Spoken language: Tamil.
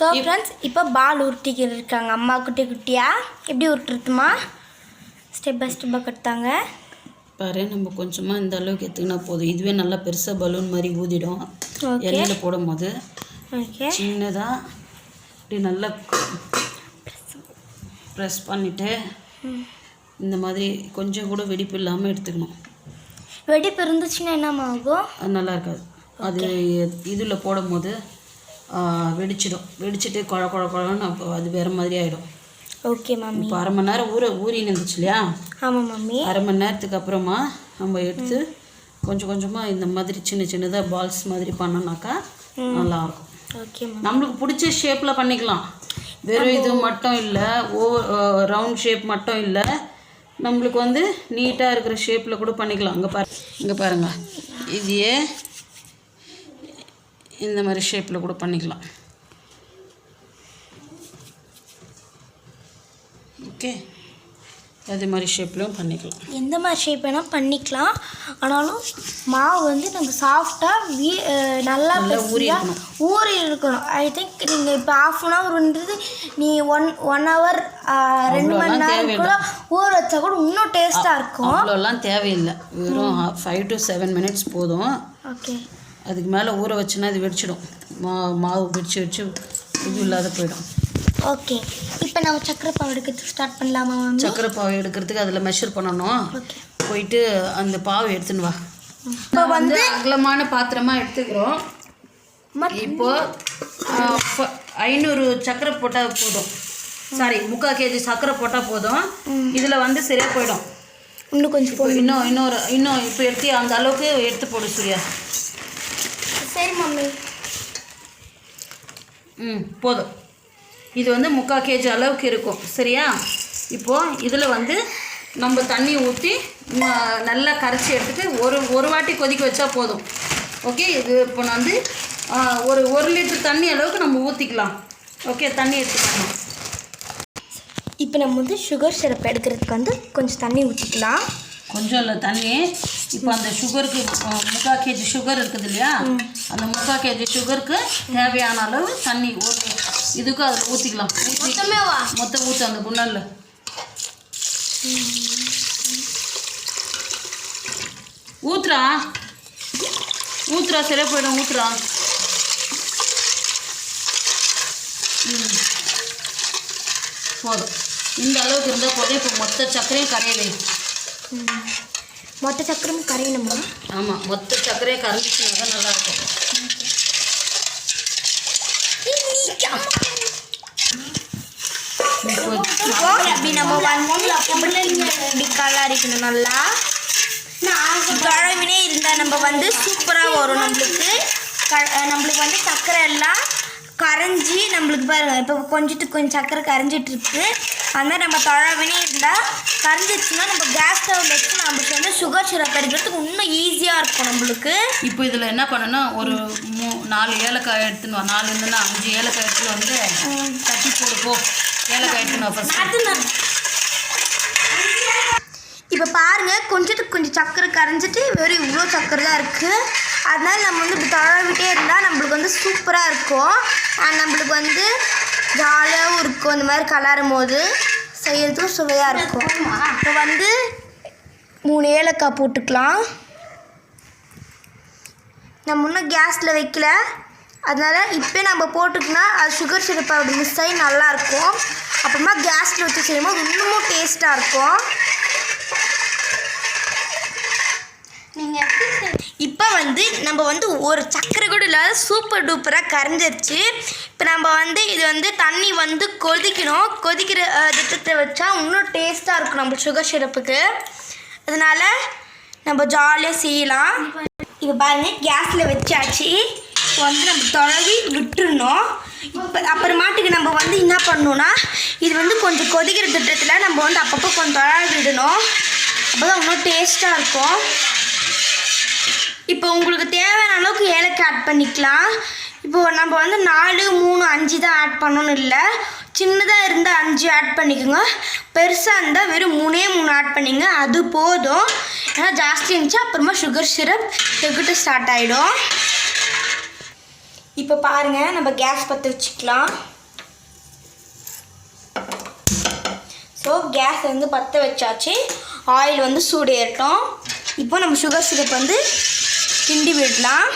ஸோ ஃப்ரெண்ட்ஸ் இப்போ பால் உருட்டிக்கிட்டு இருக்காங்க அம்மா குட்டி குட்டியாக. எப்படி உருட்டுறதுமா? ஸ்டெப் பை ஸ்டெப்பாக கட்டாங்க பாரு. நம்ம கொஞ்சமாக இந்த அளவுக்கு எடுத்துக்கினா போதும். இதுவே நல்லா பெருசாக பலூன் மாதிரி ஊதிடும் எண்ணெயில் போடும் போது. ஓகே, சின்னதாக இப்படி நல்லா ப்ரெஸ் பண்ணிவிட்டு இந்த மாதிரி கொஞ்சம் கூட வெடிப்பு இல்லாமல் எடுத்துக்கணும். வெடிப்பு இருந்துச்சுன்னா என்னம்மா ஆகும்? அது நல்லா இருக்காது. அது இதில் போடும் போது வெடிச்சிடும். வெடிச்சிட்டு குழ குழ குழன்னு அப்போ அது வேறு மாதிரி ஆகிடும். Okay mummy. இப்போ அரை மணி நேரம் ஊறி இருந்துச்சு இல்லையா? ஆமாம் மம்மி. அரை மணி நேரத்துக்கு அப்புறமா நம்ம எடுத்து கொஞ்சம் கொஞ்சமாக இந்த மாதிரி சின்ன சின்னதாக பால்ஸ் மாதிரி பண்ணோன்னாக்கா நல்லாயிருக்கும். ஓகே, நம்மளுக்கு பிடிச்ச ஷேப்பில் பண்ணிக்கலாம். வெறும் இது மட்டும் இல்லை, ரவுண்ட் ஷேப் மட்டும் இல்லை, நம்மளுக்கு வந்து நீட்டாக இருக்கிற ஷேப்பில் கூட பண்ணிக்கலாம். இங்கே பாருங்கள், இதையே இந்த மாதிரி ஷேப்பில் கூட பண்ணிக்கலாம். ஓகே, அதே மாதிரி ஷேப்லையும் பண்ணிக்கலாம். எந்த மாதிரி ஷேப் வேணால் பண்ணிக்கலாம். ஆனாலும் மாவு வந்து நம்ம சாஃப்டாக நல்லா ஊறி இருக்கணும். ஐ திங்க் நீங்கள் இப்போ ½ அன் ஹவர்ன்றது நீ ஒன் ஹவர் 2 மணி நேரம் கூட ஊற வச்சா கூட இன்னும் டேஸ்ட்டாக இருக்கும். அவ்வளோலாம் தேவையில்லை, வெறும் 5 to 7 minutes போதும். ஓகே, அதுக்கு மேலே ஊற வச்சுன்னா இது வெடிச்சிடும். மாவு வெடிச்சு இது இல்லாத போயிடும். ஓகே, இப்போ நம்ம சக்கரை பாவு எடுக்கிறதுக்கு ஸ்டார்ட் பண்ணலாமா? சக்கரை பாவு எடுக்கிறதுக்கு அதில் மெஷர் பண்ணணும். போயிட்டு அந்த பாவை எடுத்துன்னு வா. இப்போ வந்து அகலமான பாத்திரமாக எடுத்துக்கிறோம். இப்போது 500 சக்கரை போட்டால் போதும். சாரி, 3/4 kg சக்கரை போட்டால் போதும். இதில் வந்து சரியாக போயிடும். இன்னும் கொஞ்சம் இன்னும் இப்போ எடுத்து அந்த அளவுக்கு எடுத்து போடு சூர்யா. சரி மம்மி. போதும். இது வந்து 3/4 kg அளவுக்கு இருக்கும். சரியா? இப்போது இதில் வந்து நம்ம தண்ணி ஊற்றி நல்லா கரைச்சி எடுத்துகிட்டு ஒரு வாட்டி கொதிக்க வச்சா போதும். ஓகே, இது இப்போ நான் வந்து ஒரு 1 லிட்டர் தண்ணி அளவுக்கு நம்ம ஊற்றிக்கலாம். ஓகே, தண்ணி எடுத்துக்கலாம். இப்போ நம்ம வந்து சுகர் சிரப் எடுக்கிறதுக்கு வந்து கொஞ்சம் தண்ணி ஊற்றிக்கலாம். கொஞ்சம் இல்லை தண்ணி. இப்போ அந்த சுகருக்கு 3/4 kg சுகர் இருக்குது இல்லையா? அந்த 3/4 kg சுகருக்கு தேவையான அளவு தண்ணி இதுக்கும் அதில் ஊற்றிக்கலாம். மொத்தம் ஊற்று அந்த குண்டலில். ஊற்றுறா சரியா போயிடும். ஊற்றுறா. போதும். இந்த அளவுக்கு இருந்தால் போதும். இப்போ மொத்த சர்க்கரையும் கரைய வை. மொத்த சக்கரையும் கரையணுமா? ஆமாம், மொத்த சர்க்கரையும் கரைஞ்சிச்சுனா தான் நல்லாயிருக்கும். அப்படி நம்ம இப்படி கலரிக்கணும் நல்லா. கழவினே இருந்தால் நம்ம வந்து சூப்பராக வரும். நம்மளுக்கு வந்து சர்க்கரை எல்லாம் கரைஞ்சி நம்மளுக்கு பாருங்கள். இப்போ கொஞ்சம் சர்க்கரை கரைஞ்சிட்டு இருக்கு. அதனால் நம்ம தழவினே இருந்தால் கரைஞ்சிச்சுன்னா நம்ம கேஸ் ஸ்டவ்வில் வச்சு நம்மளுக்கு வந்து சுகர் சிரப் எடுக்கிறதுக்கு இன்னும் ஈஸியாக இருக்கும் நம்மளுக்கு. இப்போ இதில் என்ன பண்ணணும்னா ஒரு 4 ஏலக்காய் எடுத்துன்னு வா. 4 இல்லைன்னா 5 ஏலக்காய் எடுத்துன்னு வந்து தட்டி போடு. ஏலக்காய் எடுத்துன்னு ஃபஸ்ட்டு. இப்போ பாருங்கள், கொஞ்சம் சர்க்கரை கரைஞ்சிட்டு வெறும் இவ்வளோ சர்க்கரை தான் இருக்குது. அதனால் நம்ம வந்து இப்படி தழவிட்டே இருந்தால் நம்மளுக்கு வந்து சூப்பராக இருக்கும். நம்மளுக்கு வந்து ஜாலியாகவும் இருக்கும். இந்த மாதிரி கலரும் போது செய்கிறதுக்கும் சுவையாக இருக்கும். இப்போ வந்து 3 ஏலக்காய் போட்டுக்கலாம். நம்ம இன்னும் கேஸில் வைக்கல, அதனால் இப்போ நம்ம போட்டுக்கினா அது சுகர் சிரப் அப்படி மிஸ் ஆகி நல்லாயிருக்கும். அப்புறமா கேஸில் வச்சு செய்யும்போது இன்னமும் டேஸ்ட்டாக இருக்கும். இப்போ வந்து நம்ம வந்து ஒரு சக்கரை கூட இல்லாத சூப்பர் டூப்பராக கரைஞ்சிருச்சு. இப்போ நம்ம வந்து இது வந்து தண்ணி வந்து கொதிக்கணும். கொதிக்கிற திட்டத்தை வச்சா இன்னும் டேஸ்ட்டாக இருக்கும் நம்ம சுகர் சிரப்புக்கு. அதனால் நம்ம ஜாலியாக செய்யலாம். இப்போ பாருங்கள், கேஸில் வச்சாச்சு. இப்போ வந்து நம்ம தொழவி விட்டுருணும். இப்போ அப்புறமாட்டுக்கு நம்ம வந்து என்ன பண்ணணுன்னா, இது வந்து கொஞ்சம் கொதிக்கிற திட்டத்தில் நம்ம வந்து அப்பப்போ கொஞ்சம் தொழவி விடணும். அப்போ தான் இன்னும் டேஸ்ட்டாக இருக்கும். இப்போ உங்களுக்கு தேவையான அளவுக்கு ஏலக்காய் ஆட் பண்ணிக்கலாம். இப்போது நம்ம வந்து 4, 3, 5 தான் ஆட் பண்ணணும்னு இல்லை. சின்னதாக இருந்தால் 5 ஆட் பண்ணிக்கோங்க. பெருசாக இருந்தால் வெறும் 3 ஆட் பண்ணிங்க, அது போதும். ஏன்னா ஜாஸ்தி இருந்துச்சு அப்புறமா சுகர் சிரப் எங்கிட்ட ஸ்டார்ட் ஆகிடும். இப்போ பாருங்கள் நம்ம கேஸ் பற்ற வச்சுக்கலாம். ஸோ கேஸ் வந்து பற்ற வச்சாச்சு. ஆயில் வந்து சூடு ஏறட்டும். இப்போ நம்ம சுகர் சிரப் வந்து கிண்டி விடலாம்.